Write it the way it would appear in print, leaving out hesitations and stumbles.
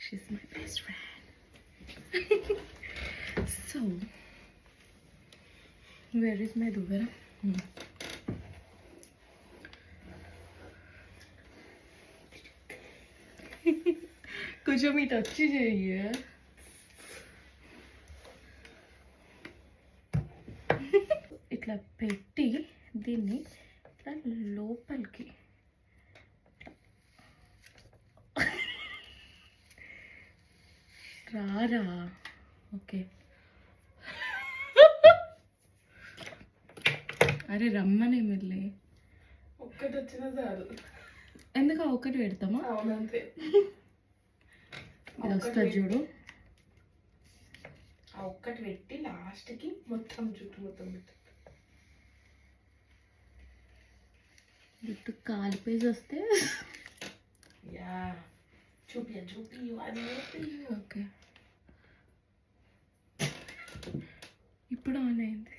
She's my best friend. So, where is my Dubera? కొంచెం ఇటు వచ్చి చెయ్యి. ఇట్లా పెట్టి దీన్ని ఇట్లా లోపలికి రారా. ఓకే, అరే రమ్మని వెళ్ళి ఒక్కటి వచ్చిన చాలు. ఎందుకు ఒకటి పెడతామా? అవునంతే. ఇది వస్తుంది చూడు. ఆ ఒక్కటి పెట్టి లాస్ట్కి మొత్తం చుట్టూ మొత్తం పెట్టి జుట్టు కాలిపేసి వస్తే యా చూపి అది ఓకే. ఇప్పుడు ఆన్ అయింది.